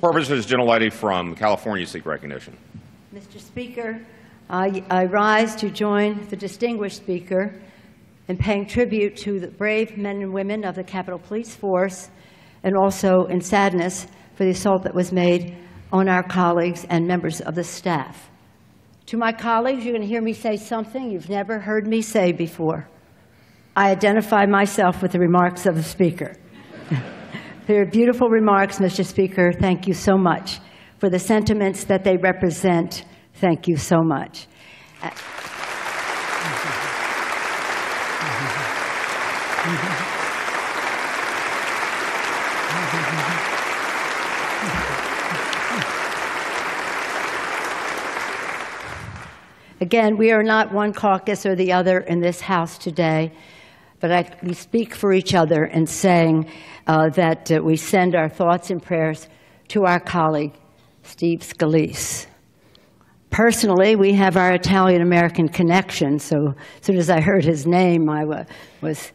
Purposes, gentlelady from California seek recognition. Mr. Speaker, I rise to join the distinguished speaker in paying tribute to the brave men and women of the Capitol Police Force, and also in sadness for the assault that was made on our colleagues and members of the staff. To my colleagues, you're going to hear me say something you've never heard me say before. I identify myself with the remarks of the speaker. They're beautiful remarks, Mr. Speaker. Thank you so much. For the sentiments that they represent, thank you so much. Again, we are not one caucus or the other in this House today, but we speak for each other in saying that we send our thoughts and prayers to our colleague, Steve Scalise. Personally, we have our Italian-American connection, so as soon as I heard his name, I was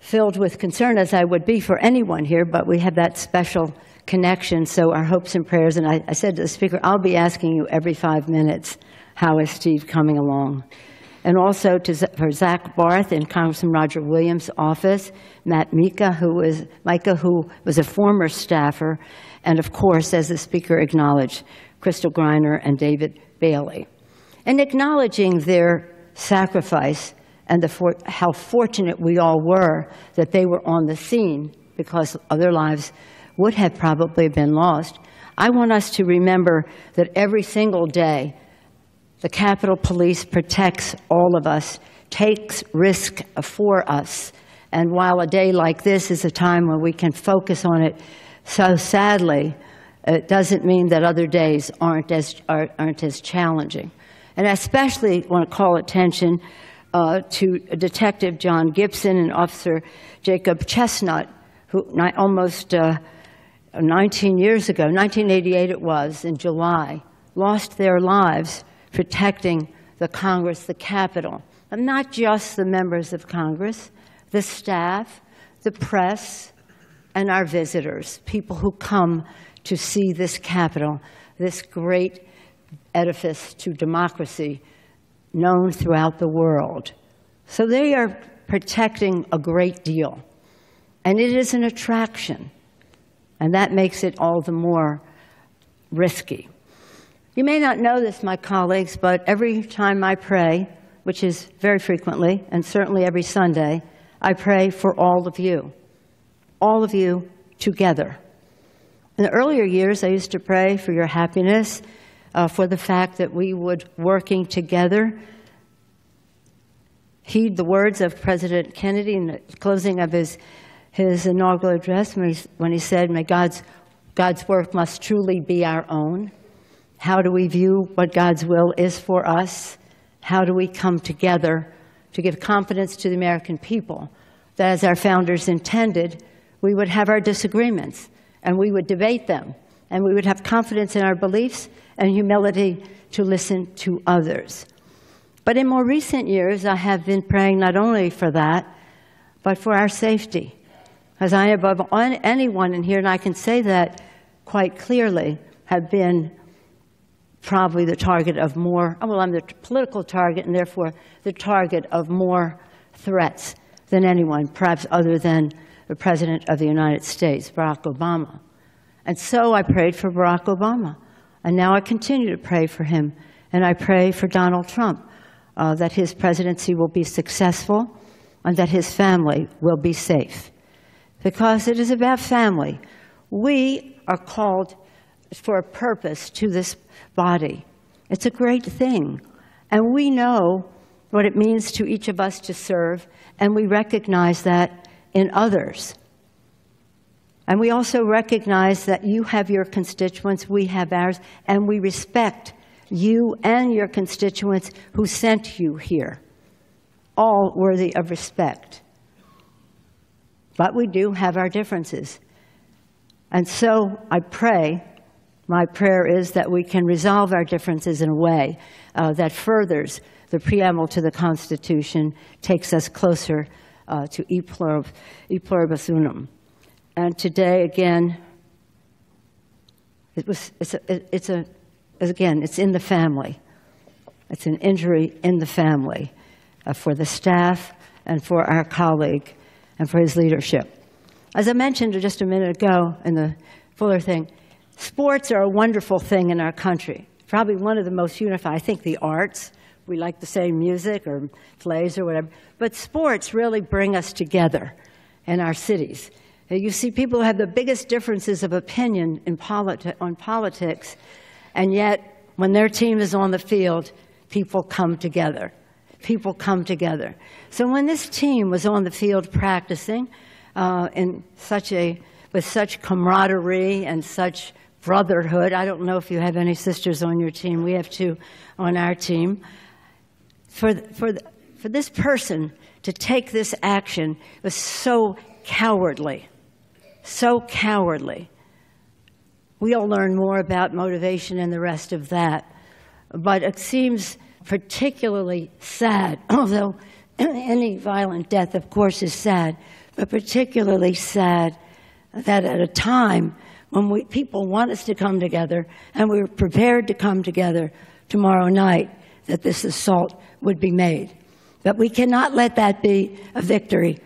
filled with concern, as I would be for anyone here, but we have that special connection, so our hopes and prayers. And I said to the Speaker, I'll be asking you every 5 minutes, how is Steve coming along? And also for Zach Barth in Congressman Roger Williams' office, Matt Mika, who was a former staffer, and of course, as the Speaker acknowledged, Crystal Griner and David Bailey. And acknowledging their sacrifice and how fortunate we all were that they were on the scene, because other lives would have probably been lost, I want us to remember that every single day the Capitol Police protects all of us, takes risk for us. And while a day like this is a time when we can focus on it, so sadly, it doesn't mean that other days aren't as challenging. And I especially want to call attention to Detective John Gibson and Officer Jacob Chestnut, who almost 19 years ago, 1988 it was, in July, lost their lives protecting the Congress, the Capitol. And not just the members of Congress, the staff, the press, and our visitors, people who come to see this Capitol, this great edifice to democracy known throughout the world. So they are protecting a great deal. And it is an attraction. And that makes it all the more risky. You may not know this, my colleagues, but every time I pray, which is very frequently, and certainly every Sunday, I pray for all of you together. In the earlier years, I used to pray for your happiness, for the fact that we would, working together, heed the words of President Kennedy in the closing of his inaugural address when he said, "May God's work must truly be our own." How do we view what God's will is for us? How do we come together to give confidence to the American people that, as our founders intended, we would have our disagreements and we would debate them and we would have confidence in our beliefs and humility to listen to others? But in more recent years, I have been praying not only for that, but for our safety. As I, above anyone in here, and I can say that quite clearly, have been probably the target of more, well, I'm the political target and therefore the target of more threats than anyone, perhaps other than the President of the United States, Barack Obama. And so I prayed for Barack Obama. And now I continue to pray for him. And I pray for Donald Trump, that his presidency will be successful and that his family will be safe. Because it is about family. We are called for a purpose to this body. It's a great thing. And we know what it means to each of us to serve, and we recognize that in others. And we also recognize that you have your constituents, we have ours, and we respect you and your constituents who sent you here, all worthy of respect. But we do have our differences. And so I pray, my prayer is that we can resolve our differences in a way that furthers the preamble to the Constitution, takes us closer to e pluribus unum. And today, again, Again, it's in the family. It's an injury in the family for the staff and for our colleague and for his leadership. As I mentioned just a minute ago in the Fuller thing, sports are a wonderful thing in our country. Probably one of the most unified. I think the arts, we like to say music or plays or whatever, but sports really bring us together in our cities. You see people who have the biggest differences of opinion on politics, and yet when their team is on the field, people come together. People come together. So when this team was on the field practicing with such camaraderie and such brotherhood, I don't know if you have any sisters on your team. We have two on our team. For this person to take this action was so cowardly, so cowardly. We'll learn more about motivation and the rest of that. But it seems particularly sad, although any violent death, of course, is sad, but particularly sad that at a time when people want us to come together, and we're prepared to come together tomorrow night, that this assault would be made. But we cannot let that be a victory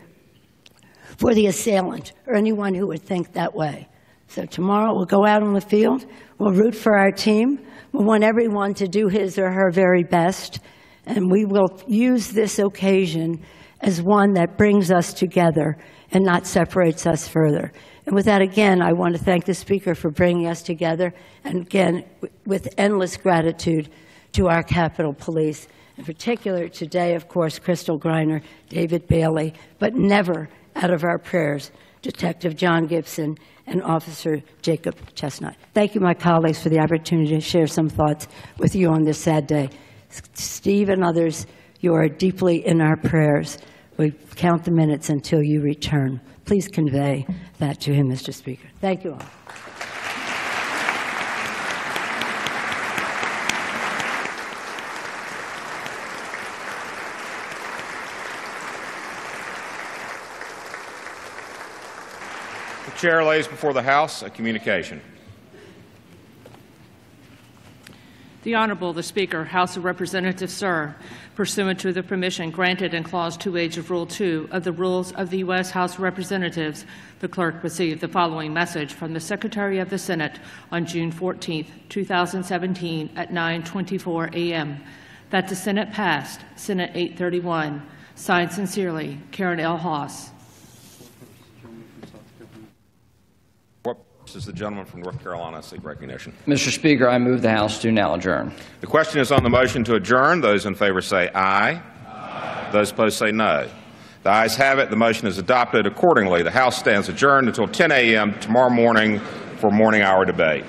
for the assailant or anyone who would think that way. So tomorrow we'll go out on the field, we'll root for our team, we want everyone to do his or her very best, and we will use this occasion as one that brings us together and not separates us further. And with that, again, I want to thank the Speaker for bringing us together, and again, with endless gratitude to our Capitol Police, in particular today, of course, Crystal Griner, David Bailey, but never out of our prayers, Detective John Gibson and Officer Jacob Chestnut. Thank you, my colleagues, for the opportunity to share some thoughts with you on this sad day. Steve and others, you are deeply in our prayers. We count the minutes until you return. Please convey that to him, Mr. Speaker. Thank you all. The Chair lays before the House a communication. The Honorable, the Speaker, House of Representatives, sir, pursuant to the permission granted in Clause 2H of Rule 2 of the Rules of the U.S. House of Representatives, the clerk received the following message from the Secretary of the Senate on June 14, 2017 at 9:24 a.m. that the Senate passed Senate 831. Signed sincerely, Karen L. Haas. Is the gentleman from North Carolina seek recognition? Mr. Speaker, I move the House do now adjourn. The question is on the motion to adjourn. Those in favor say aye. Aye. Those opposed say no. The ayes have it. The motion is adopted. Accordingly, the House stands adjourned until 10 a.m. tomorrow morning for morning hour debate.